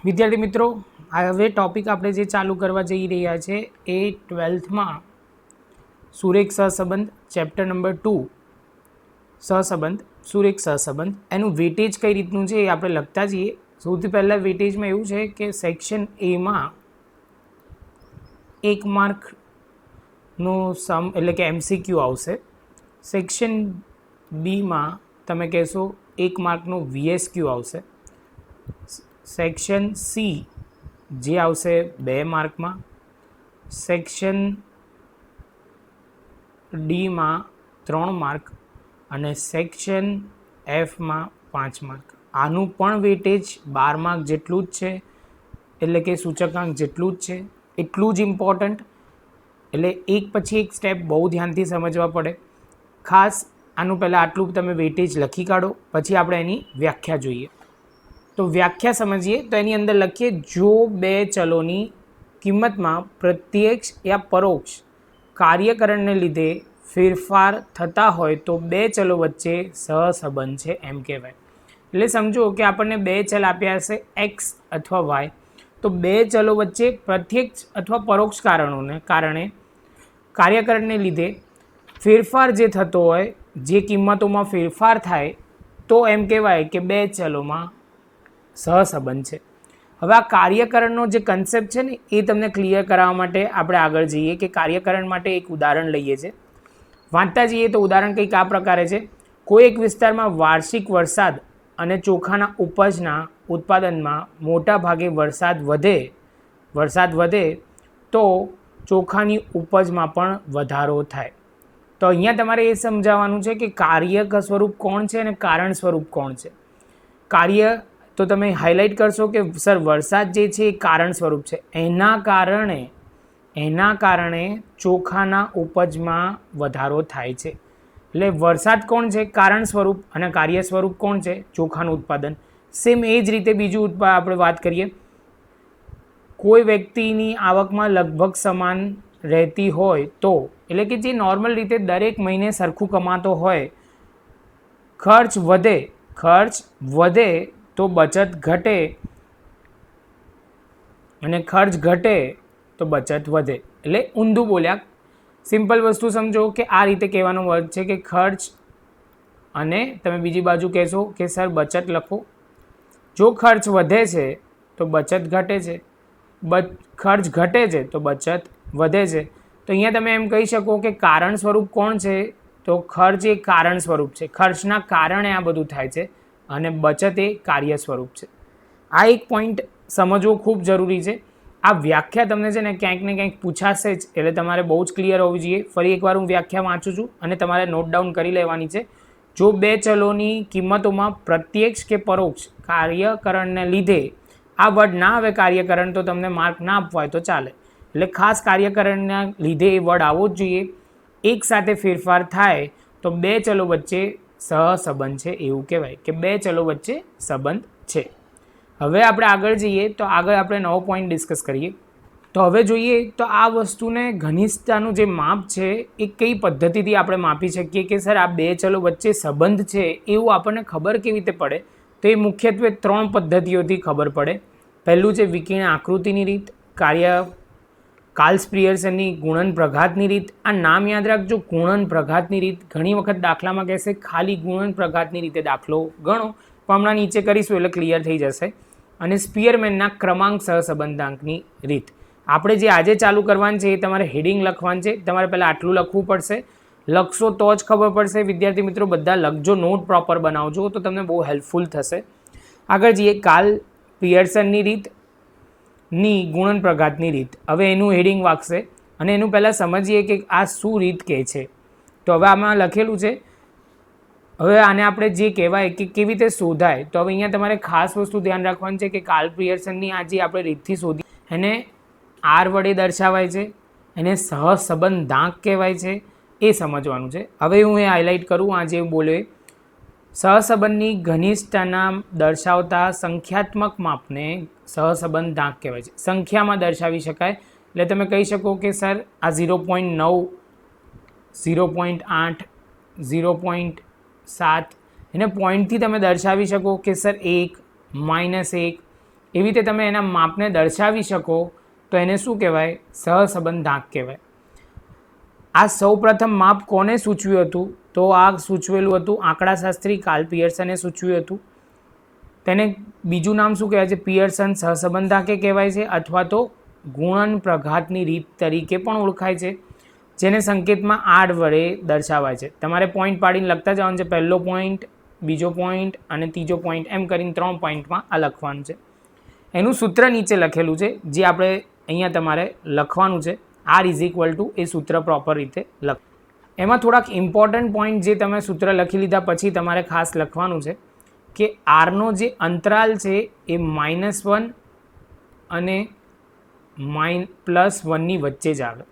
વિદ્યાર્થી મિત્રો, હવે ટોપિક આપણે જે ચાલુ કરવા જઈ રહ્યા છે એ 12થમાં સુરેખ સહસંબંધ ચેપ્ટર નંબર 2 સહસંબંધ સુરેખ સહસંબંધ એનું વેટેજ કઈ રીતનું છે એ આપણે લખતા જઈએ. સૌથી પહેલાં વેટેજમાં એવું છે કે સેક્શન એમાં 1 માર્કનો સમ એટલે કે MCQ આવશે. સેક્શન બીમાં તમે કહેશો 1 માર્કનો VSQ આવશે. સેક્શન સી જે આવશે 2 માર્કમાં, સેક્શન ડીમાં 3 માર્ક અને સેક્શન એફમાં 5 માર્ક. આનું પણ વેટેજ 12 માર્ક જેટલું જ છે, એટલે કે સૂચકાંક જેટલું જ છે. એટલું જ ઇમ્પોર્ટન્ટ, એટલે એક પછી એક સ્ટેપ બહુ ધ્યાનથી સમજવા પડે. ખાસ આનું પહેલાં આટલું તમે વેટેજ લખી કાઢો, પછી આપણે એની વ્યાખ્યા જોઈએ. તો વ્યાખ્યા સમજીએ તો એની અંદર લખીએ, જો બે ચલોની કિંમતમાં પ્રત્યક્ષ યા પરોક્ષ કાર્યકરણને લીધે ફેરફાર થતા હોય તો બે ચલો વચ્ચે સહસંબંધ છે એમ કહેવાય. એટલે સમજો કે આપણને બે ચલ આપ્યા હશે એક્સ અથવા વાય, તો બે ચલો વચ્ચે પ્રત્યક્ષ અથવા પરોક્ષ કારણોને કારણે કાર્યકરણને લીધે ફેરફાર જે થતો હોય, જે કિંમતોમાં ફેરફાર થાય તો એમ કહેવાય કે બે ચલોમાં સહસંબંધ છે. હવે આ કાર્યકરણનો જે કન્સેપ્ટ છે ને એ તમને ક્લિયર કરાવવા માટે આપણે આગળ જઈએ કે કાર્યકરણ માટે એક ઉદાહરણ લઈએ છીએ. વાંચતા જઈએ તો ઉદાહરણ કંઈક આ પ્રકારે છે. કોઈ એક વિસ્તારમાં વાર્ષિક વરસાદ અને ચોખાના ઉપજના ઉત્પાદનમાં મોટા ભાગે વરસાદ વધે તો ચોખાની ઉપજમાં પણ વધારો થાય. તો અહીંયા તમારે એ સમજાવવાનું છે કે કાર્યક સ્વરૂપ કોણ છે અને કારણ સ્વરૂપ કોણ છે. કાર્ય તો તમે હાઇલાઇટ કરશો કે સર વરસાદ જે છે એ કારણ સ્વરૂપ છે, એના કારણે ચોખાના ઉપજમાં વધારો થાય છે. એટલે વરસાદ કોણ છે? કારણ સ્વરૂપ. અને કાર્ય સ્વરૂપ કોણ છે? ચોખાનું ઉત્પાદન. સેમ એ જ રીતે બીજું આપણે વાત કરીએ, કોઈ વ્યક્તિની આવકમાં લગભગ સમાન રહેતી હોય તો, એટલે કે જે નોર્મલ રીતે દરેક મહિને સરખું કમાતો હોય, ખર્ચ વધે તો બચત ઘટે અને ખર્ચ ઘટે તો બચત વધે. એટલે ઊંધું બોલ્યા. સિમ્પલ વસ્તુ સમજો કે આ રીતે કહેવાનો વર્ગ છે કે ખર્ચ, અને તમે બીજી બાજુ કહેશો કે સર બચત લખો. જો ખર્ચ વધે છે તો બચત ઘટે છે, ખર્ચ ઘટે છે તો બચત વધે છે. તો અહીંયા તમે એમ કહી શકો કે કારણ સ્વરૂપ કોણ છે? તો ખર્ચ એ કારણ સ્વરૂપ છે, ખર્ચના કારણે આ બધું થાય છે, અને બચત એ કાર્ય સ્વરૂપ છે. આ એક પોઈન્ટ સમજવો ખૂબ જરૂરી છે. આ વ્યાખ્યા તમને છે ને ક્યાંક ને ક્યાંક પૂછાશે જ, એટલે તમારે બહુ જ ક્લિયર હોવી જોઈએ. ફરી એકવાર હું વ્યાખ્યા વાંચું છું અને તમારે નોટ ડાઉન કરી લેવાની છે. જો બે ચલોની કિંમતોમાં પ્રત્યક્ષ કે પરોક્ષ કાર્યકરણને લીધે, આ વર્ડ ના આવે કાર્યકરણ તો તમને માર્ક ના આપવા હોય તો ચાલે, એટલે ખાસ કાર્યકરણના લીધે એ વર્ડ આવવો જ જોઈએ. એક સાથે ફેરફાર થાય તો બે ચલો વચ્ચે સહસંબંધ છે એવું કહેવાય કે બે ચલો વચ્ચે સંબંધ છે. હવે આપણે આગળ જઈએ તો આગળ આપણે નવો પોઈન્ટ ડિસ્કસ કરીએ. તો હવે જોઈએ તો આ વસ્તુને ઘનિષ્ઠતાનું જે માપ છે એ કઈ પદ્ધતિથી આપણે માપી શકીએ કે સર આ બે ચલો વચ્ચે સંબંધ છે એવું આપણને ખબર કેવી રીતે પડે? તો એ મુખ્યત્વે 3 પદ્ધતિઓથી ખબર પડે. પહેલું છે વિકર્ણ આકૃતિની રીત, કાર્લ-પિયર્સનની ગુણન પ્રઘાતની રીત. આ નામ યાદ રાખજો, ગુણન પ્રઘાતની રીત. ઘણી વખત દાખલામાં કહેશે ખાલી ગુણન પ્રઘાતની રીતે દાખલો ગણો, પણ હમણાં નીચે કરીશું એટલે ક્લિયર થઈ જશે. અને સ્પિયરમેનના ક્રમાંક સહસંબંધાંકની રીત. આપણે જે આજે ચાલુ કરવાનું છે એ તમારે હેડિંગ લખવાનું છે. તમારે પહેલાં આટલું લખવું પડશે. લખશો તો જ ખબર પડશે. વિદ્યાર્થી મિત્રો બધા લખજો, નોટ પ્રોપર બનાવજો તો તમને બહુ હેલ્પફુલ થશે. આગળ જઈએ, કાર્લ-પિયર્સનની રીતની ગુણન પ્રઘાતની રીત. હવે એનું હેડિંગ વાગશે અને એનું પહેલાં સમજીએ કે આ શું રીત કહે છે. તો હવે આમાં લખેલું છે. હવે આને આપણે જે કહેવાય કે કેવી રીતે શોધાય, તો હવે અહીંયા તમારે ખાસ વસ્તુ ધ્યાન રાખવાની છે કે કાર્લ-પિયર્સનની આ જે આપણે રીતથી શોધી એને આર વડે દર્શાવાય છે, એને સહસંબંધાંક કહેવાય છે, એ સમજવાનું છે. હવે હું એ હાઇલાઇટ કરું, આ જે બોલે સહસંબંધની ઘનિષ્ઠતાના દર્શાવતા સંખ્યાત્મક માપને સહસંબંધાંક કહેવાય છે. સંખ્યામાં દર્શાવી શકાય, એટલે તમે કહી શકો કે સર આ 0.9, 0.8, 0.7 એને પોઈન્ટથી તમે દર્શાવી શકો કે સર 1, -1, એવી રીતે તમે એના માપને દર્શાવી શકો તો એને શું કહેવાય? સહસંબંધાંક કહેવાય. આ સૌપ્રથમ માપ કોને સૂચવ્યું હતું? તો આ સૂચવેલું હતું આંકડાશાસ્ત્રી કાર્લ પિયર્સને સૂચવ્યું હતું. તેને બીજું નામ શું કહેવાય છે? પિયર્સન સહસંબંધાંકે કહેવાય છે, અથવા તો ગુણન પ્રઘાતની રીત તરીકે પણ ઓળખાય છે, જેને સંકેતમાં આડ વડે દર્શાવાય છે. તમારે પોઈન્ટ પાડીને લખતા જવાનું છે. પહેલો પોઈન્ટ, બીજો પોઈન્ટ અને ત્રીજો પોઈન્ટ, એમ કરીને 3 પોઈન્ટમાં આ લખવાનું છે. એનું સૂત્ર નીચે લખેલું છે, જે આપણે અહીંયા તમારે લખવાનું છે. R = એ સૂત્ર પ્રોપર રીતે લખ. એમાં થોડાક ઇમ્પોર્ટન્ટ પોઈન્ટ જે તમે સૂત્ર લખી લીધા પછી તમારે ખાસ લખવાનું છે કે આરનો જે અંતરાલ છે એ -1 અને +1ની વચ્ચે જ આવે,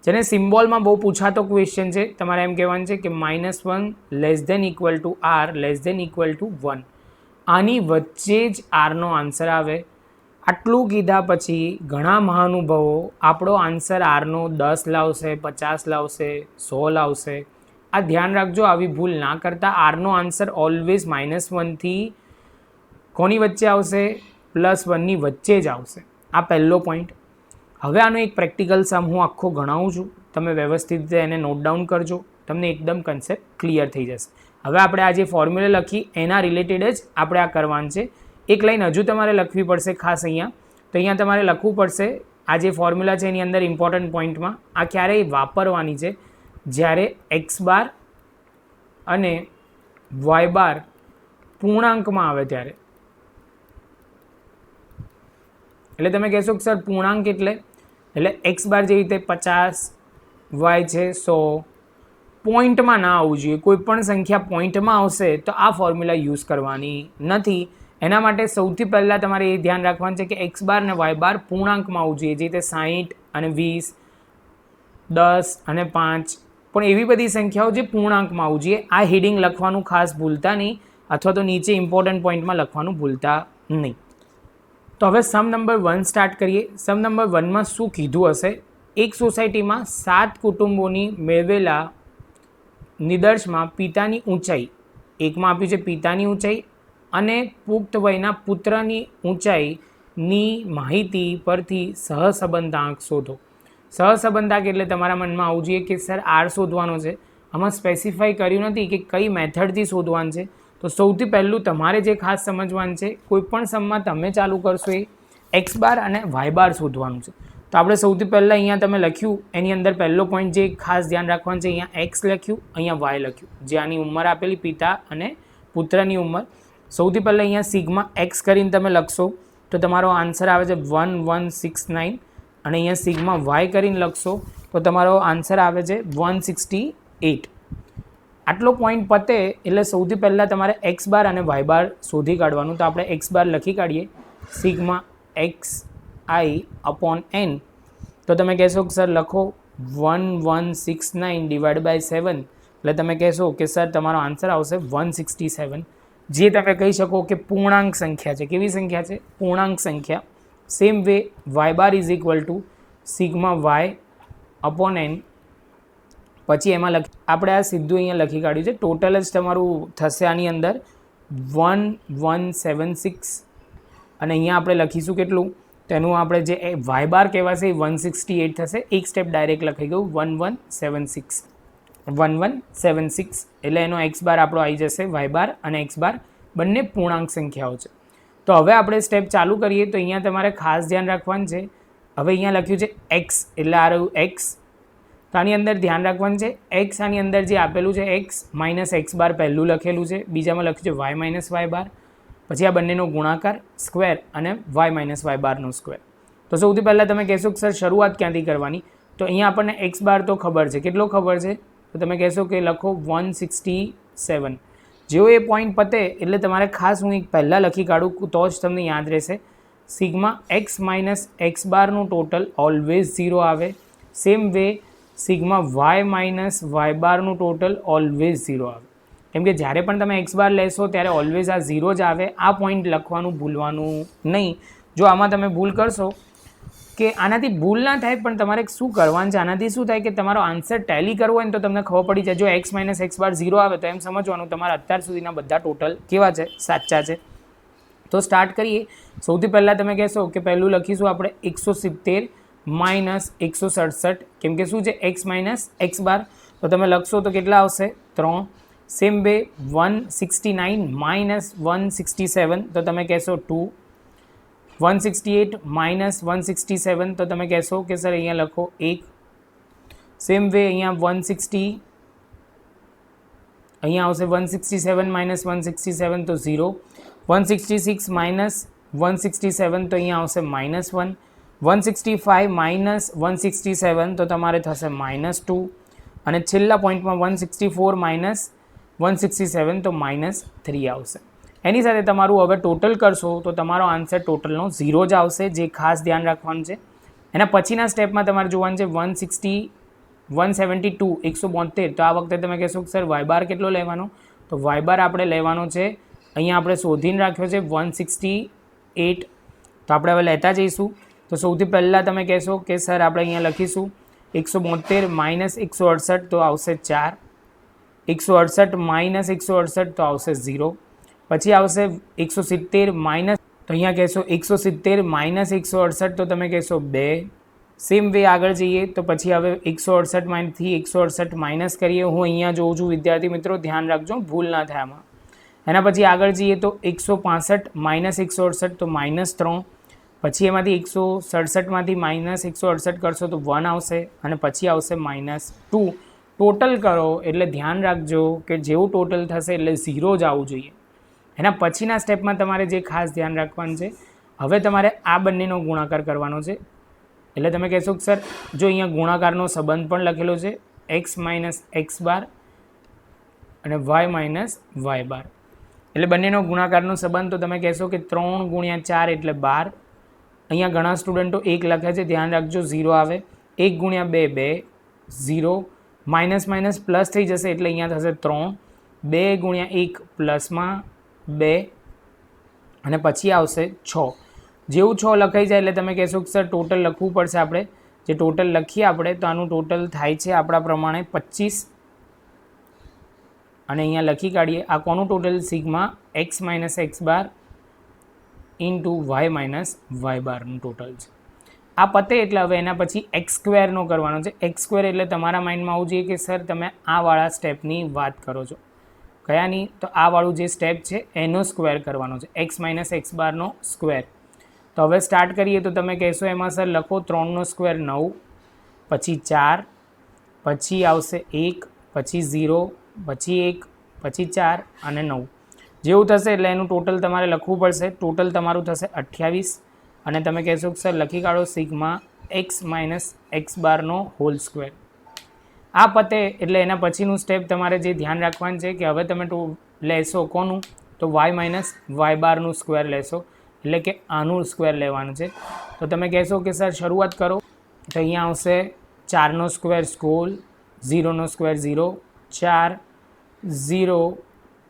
જેને સિમ્બોલમાં બહુ પૂછાતો ક્વેશ્ચન છે. તમારે એમ કહેવાનું છે કે -1 <= R <= 1. આની વચ્ચે જ આરનો આન્સર આવે. આટલું કીધા પછી ઘણા મહાનુભાવો આપણો આન્સર આરનો 10 લાવશે, 50 લાવશે, 100 લાવશે. આ ધ્યાન રાખજો, આવી ભૂલ ના કરતા. આરનો આન્સર ઓલવેઝ -1 થી કોની વચ્ચે આવશે? +1ની વચ્ચે જ આવશે. આ પહેલો પોઈન્ટ. હવે આનો એક પ્રેક્ટિકલ સમ હું આખો ગણાવું છું, તમે વ્યવસ્થિત રીતે એને નોટ ડાઉન કરજો, તમને એકદમ કન્સેપ્ટ ક્લિયર થઈ જશે. હવે આપણે આ જે ફોર્મ્યુલા લખી એના રિલેટેડ જ આપણે આ કરવાનું છે. એક લાઈન હજુ તમારે લખવી પડશે ખાસ અહીંયા. તો અહીંયા તમારે લખવું પડશે આ જે ફોર્મ્યુલા છે એની અંદર ઇમ્પોર્ટન્ટ પોઈન્ટમાં આ ક્યારેય વાપરવાની છે જ્યારે x બાર અને y બાર પૂર્ણાંકમાં આવે ત્યારે. એટલે તમે કહેશો કે સર પૂર્ણાંક એટલે x બાર જેવી રીતે 50, y છે 100, પોઈન્ટમાં ના આવવું જોઈએ. કોઈ પણ સંખ્યા પોઈન્ટમાં આવશે તો આ ફોર્મ્યુલા યુઝ કરવાની નથી. એના માટે સૌથી પહેલાં તમારે એ ધ્યાન રાખવાનું છે કે x બાર અને y બાર પૂર્ણાંકમાં આવવું જોઈએ, જે રીતે 60 અને 20, 10 અને 5, પણ એવી બધી સંખ્યાઓ જે પૂર્ણાંકમાં આવવું જોઈએ. આ હેડિંગ લખવાનું ખાસ ભૂલતા નહીં, અથવા તો નીચે ઇમ્પોર્ટન્ટ પોઈન્ટમાં લખવાનું ભૂલતા નહીં. તો હવે સમ નંબર 1 સ્ટાર્ટ કરીએ. સમ નંબર 1માં શું કીધું હશે? એક સોસાયટીમાં 7 કુટુંબોની મેળવેલા નિદર્શમાં પિતાની ઊંચાઈ, એકમાં આપ્યું છે પિતાની ઊંચાઈ અને પુખ્ત વયના પુત્રની ઊંચાઈની માહિતી પરથી સહસંબંધાંક શોધો. સહસંબંધાંક એટલે તમારા મનમાં આવવું જોઈએ કે સર આર શોધવાનો છે. આમાં સ્પેસિફાઈ કર્યું નથી કે કઈ મેથડથી શોધવાનું છે. તો સૌથી પહેલું તમારે જે ખાસ સમજવાનું છે, કોઈ પણ સમમાં તમે ચાલુ કરશો એ x બાર અને y બાર શોધવાનું છે. તો આપણે સૌથી પહેલાં અહીંયા તમે લખ્યું એની અંદર પહેલો પોઈન્ટ જે ખાસ ધ્યાન રાખવાનું છે, અહીંયા x લખ્યું, અહીંયા y લખ્યું, જે આની ઉંમર આપેલી પિતા અને પુત્રની ઉંમર. સૌથી પહેલાં અહીંયા સિગ્મા x કરીને તમે લખશો તો તમારો આન્સર આવે છે 1169, અને અહીંયા સિગ્મા y કરીને લખશો તો તમારો આન્સર આવે છે 168. આટલો પોઈન્ટ પતે એટલે સૌથી પહેલાં તમારે x બાર અને y બાર શોધી કાઢવાનું. તો આપણે x બાર લખી કાઢીએ, સિગ્મા xi/n. તો તમે કહેશો કે સર લખો 1169 / 7, એટલે તમે કહેશો કે સર તમારો આન્સર આવશે 167, જે તમે કહી શકો કે પૂર્ણાંક સંખ્યા છે. કેવી સંખ્યા છે? પૂર્ણાંક સંખ્યા. સેમ વે y બાર = સિગ્મા y/n. પછી એમાં આપણે આ સીધું અહીંયા લખી કાઢ્યું છે. ટોટલ જ તમારું થશે આની અંદર 1176, અને અહીંયા આપણે લખીશું કેટલું? તો એનું આપણે જે y બાર કહેવાશે એ 168 થશે. એક સ્ટેપ ડાયરેક્ટ લખી ગયું 1176, એટલે એનો x બાર આપણો આવી જશે. y બાર અને x બાર બંને પૂર્ણાંક સંખ્યાઓ છે. તો હવે આપણે સ્ટેપ ચાલુ કરીએ. તો અહીંયા તમારે ખાસ ધ્યાન રાખવાનું છે. હવે અહીંયા લખ્યું છે x, એટલે આ રહ્યું x. તો આની અંદર ધ્યાન રાખવાનું છે x, આની અંદર જે આપેલું છે x - x બાર પહેલું લખેલું છે, બીજામાં લખ્યું છે y - y બાર, પછી આ બંનેનો ગુણાકાર સ્ક્વેર અને y - y બારનો સ્ક્વેર. તો સૌથી પહેલાં તમે કહેશો કે સર શરૂઆત ક્યાંથી કરવાની? તો અહીંયા આપણને x બાર તો ખબર છે. કેટલો ખબર છે? તો તમે કહેશો કે લખો 167. જેવો એ પોઈન્ટ પતે એટલે તમારે ખાસ હું એક પહેલાં લખી કાઢું તો જ તમને યાદ રહેશે. સિગ્મા x - x બારનું ટોટલ ઓલવેઝ 0 આવે. Same way sigma y - y બારનું ટોટલ ઓલવેઝ 0 આવે. કેમ કે જ્યારે પણ તમે x બાર લેશો ત્યારે ઓલવેઝ આ 0 જ આવે. આ પોઈન્ટ લખવાનું ભૂલવાનું નહીં. જો આમાં તમે ભૂલ કરશો કે આનાથી ભૂલ ના થાય, પણ તમારે શું કરવાનું છે, આનાથી શું થાય કે તમારો આન્સર ટેલી કરવો હોય ને તો તમને ખબર પડી જાય. જો x - x બાર 0 આવે તો એમ સમજવાનું તમારા અત્યાર સુધીના બધા ટોટલ કેવા છે? સાચા છે. તો સ્ટાર્ટ કરીએ. સૌથી પહેલાં તમે કહેશો કે પહેલું લખીશું આપણે 170 માઇનસ 167, કેમ કે શું છે એક્સ માઇનસ એક્સ બાર, તો તમે લખશો તો કેટલા આવશે 3. સેમ વે 169 માઇનસ 167, તો તમે કહેશો 2. 168 માઇનસ 167, તો તમે કહેશો કે સર અહીંયા લખો 1. સેમ વે અહીંયા 160, અહીંયા આવશે 167 માઇનસ 167, તો 0. 166 માઇનસ 167, તો અહીંયા આવશે -1. 165 માઇનસ 167, તો તમારે થશે -2. અને છેલ્લા પોઈન્ટમાં 164 માઇનસ 167, તો -3 આવશે. એની સાથે તમારું હવે ટોટલ કરશો તો તમારો આન્સર ટોટલનો 0 જ આવશે, જે ખાસ ધ્યાન રાખવાનું છે. એના પછીના સ્ટેપમાં તમારે જોવાનું છે 172, 172, તો આ વખતે તમે કહેશો કે સર વાય બાર કેટલો લેવાનો, તો વાય બાર આપણે લેવાનો છે, અહીંયા આપણે શોધીને રાખ્યો છે 168, તો આપણે હવે લેતા જઈશું. તો સૌથી પહેલાં તમે કહેશો કે સર આપણે અહીંયા લખીશું 172 માઇનસ 168, તો આવશે 4. 168 માઇનસ 168, તો આવશે 0. પછી આવશે 170 માઇનસ, તો અહીંયા કહેશો 170 માઇનસ 168, તો તમે કહેશો 2. સેમ વે આગળ જઈએ તો પછી હવે 168માંથી 168 માઇનસ કરીએ. હું અહીંયા જોઉં છું વિદ્યાર્થી મિત્રો, ધ્યાન રાખજો ભૂલ ના થાય આમાં. એના પછી આગળ જઈએ તો 165 માઇનસ 168, તો -3. પછી એમાંથી 167માંથી માઇનસ 168 કરશો તો 1 આવશે, અને પછી આવશે -2. ટોટલ કરો એટલે ધ્યાન રાખજો કે જેવું ટોટલ થશે એટલે 0 જ આવવું જોઈએ. એના પછીના સ્ટેપમાં તમારે જે ખાસ ધ્યાન રાખવાનું છે, હવે તમારે આ બંનેનો ગુણાકાર કરવાનો છે. એટલે તમે કહેશો કે સર જો અહીંયા ગુણાકારનો સંબંધ પણ લખેલો છે, એક્સ માઇનસ એક્સ બાર અને વાય માઇનસ વાય બાર, એટલે બંનેનો ગુણાકારનો સંબંધ. તો તમે કહેશો કે 3 ગુણ્યા 4 એટલે 12. અહીંયા ઘણા સ્ટુડન્ટો 1 લખે છે, ધ્યાન રાખજો 0 આવે. 1 ગુણ્યા 2 2, 0. માઇનસ માઇનસ પ્લસ થઈ જશે એટલે અહીંયા થશે 3. 2 ગુણ્યા 1 પ્લસમાં 2, અને પછી આવશે 6. જેવું 6 લખાઈ જાય એટલે તમે કહેશો કે સર ટોટલ લખવું પડશે આપણે. જે ટોટલ લખીએ આપણે તો આનું ટોટલ થાય છે આપણા પ્રમાણે 25, અને અહીંયા લખી કાઢીએ. આ કોનું total sigma x minus x bar into y minus y બારનું ટોટલ છે. આ પતે એટલે હવે એના પછી એક્સ સ્ક્વેરનો કરવાનો છે. એક્સ સ્ક્વેર એટલે તમારા માઇન્ડમાં આવવું જોઈએ કે સર તમે આવાળા સ્ટેપની વાત કરો છો, કયાની, તો આવાળું જે સ્ટેપ છે એનો સ્ક્વેર કરવાનો છે, એક્સ માઇનસ એક્સ બારનો સ્ક્વેર. તો હવે સ્ટાર્ટ કરીએ તો તમે કહેશો એમાં સર લખો 3નો સ્ક્વેર 9, પછી 4, પછી આવશે 1, પછી 0, પછી 1, પછી 4 અને 9. જેવું થશે એટલે એનું ટોટલ તમારે લખવું પડશે. ટોટલ તમારું થશે 28, અને તમે કહેશો કે સર લખી કાઢો સિગ્મા એક્સ માઇનસ એક્સ બારનો હોલ સ્ક્વેર. આ પતે એટલે એના પછીનું સ્ટેપ તમારે જે ધ્યાન રાખવાનું છે કે હવે તમે લેશો કોનું, તો વાય માઇનસ વાય બારનું સ્ક્વેર લેશો, એટલે કે આનું સ્ક્વેર લેવાનું છે. તો તમે કહેશો કે સર શરૂઆત કરો, તો અહીંયા આવશે 4નો સ્ક્વેર 16, 0નો સ્ક્વેર 0, 4, 0,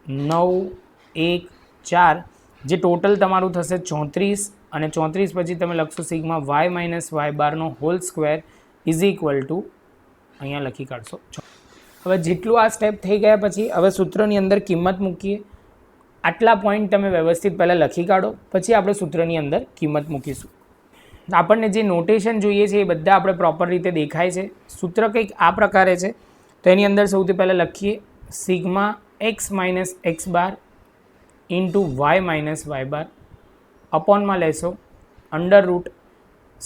9, 1, 4, જે ટોટલ તમારું થશે 34, અને 34 પછી તમે લખશો સિગ્મા વાય માઇનસ વાય બારનો whole square is equal to, અહીંયા લખી કાઢશો. હવે જેટલું આ સ્ટેપ થઈ ગયા પછી હવે સૂત્રની અંદર કિંમત મૂકીએ. આટલા પોઈન્ટ તમે વ્યવસ્થિત પહેલાં લખી કાઢો, પછી આપણે સૂત્રની અંદર કિંમત મૂકીશું. આપણને જે નોટેશન જોઈએ છે એ બધા આપણે પ્રોપર રીતે દેખાય છે. સૂત્ર કંઈક આ પ્રકારે છે. તો એની અંદર સૌથી પહેલાં લખીએ sigma x minus x bar into y minus y bar, અપોનમાં લેશો under root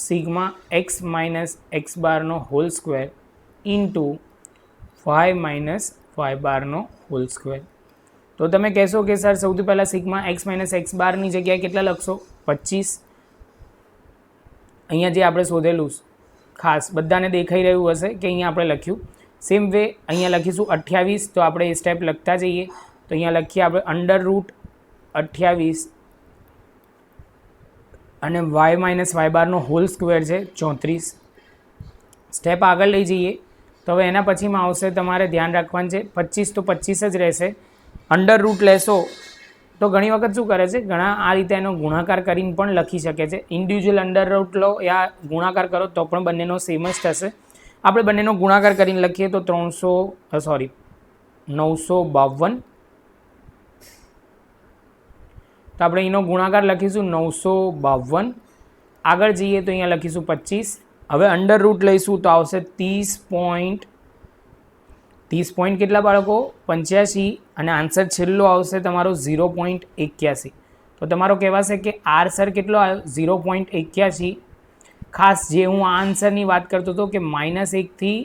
sigma x minus x બારનો whole square into y minus y બારનો હોલ સ્ક્વેર. તો તમે કહેશો કે સર સૌથી પહેલાં સિગ્મા એક્સ માઇનસ એક્સ બારની જગ્યાએ કેટલા લખશો, 25. અહીંયા જે આપણે શોધેલું ખાસ બધાને દેખાઈ રહ્યું હશે કે અહીંયા આપણે લખ્યું. સેમ વે અહીંયા લખીશું 28, તો આપણે એ સ્ટેપ લખતા જઈએ. તો અહીંયા લખીએ આપણે અંડર રૂટ 28 અને વાય માઇનસ વાય બારનો હોલ સ્ક્વેર છે 34. સ્ટેપ આગળ લઈ જઈએ તો હવે એના પછીમાં આવશે તમારે ધ્યાન રાખવાનું છે 25, તો 25 જ રહેશે. અંડર રૂટ લેશો તો ઘણી વખત શું કરે છે, ઘણા આ રીતે એનો ગુણાકાર કરીને પણ લખી શકે છે. ઇન્ડિવિજ્યુઅલ અંડર રૂટ લો યા ગુણાકાર કરો તો પણ બંનેનો સેમ જ થશે. આપણે બંનેનો ગુણાકાર કરીને લખીએ તો 952 તો આપણે એનો ગુણાકાર લખીશું 952. આગળ જઈએ તો અહીંયા લખીશું 25. હવે અંડર રૂટ લઈશું તો આવશે 30 કેટલા બાળકો 85 અને આન્સર છેલ્લો આવશે તમારો 0.81. તો તમારો કહેવાશે કે આર સર કેટલો આવ્યો 0.81. ખાસ જે હું આ આન્સરની વાત કરતો હતો કે -1થી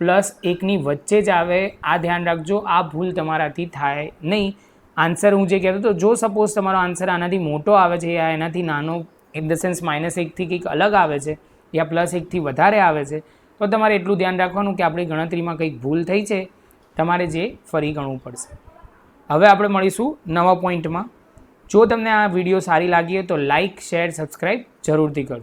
+1ની વચ્ચે જ આવે, આ ધ્યાન રાખજો, આ ભૂલ તમારાથી થાય નહીં. આન્સર હું જે કહેતો હતો, જો સપોઝ તમારો આન્સર આનાથી મોટો આવે છે યા એનાથી નાનો ઇન ધ સેન્સ -1થી કંઈક અલગ આવે છે યા +1થી વધારે આવે છે, તો તમારે એટલું ધ્યાન રાખવાનું કે આપણી ગણતરીમાં કંઈક ભૂલ થઈ છે, તમારે જે ફરી ગણવું પડશે. હવે આપણે મળીશું નવા પોઈન્ટમાં. જો તમને આ વિડીયો સારી લાગી હોય તો લાઇક, શેર, સબસ્ક્રાઈબ જરૂરથી કરજો.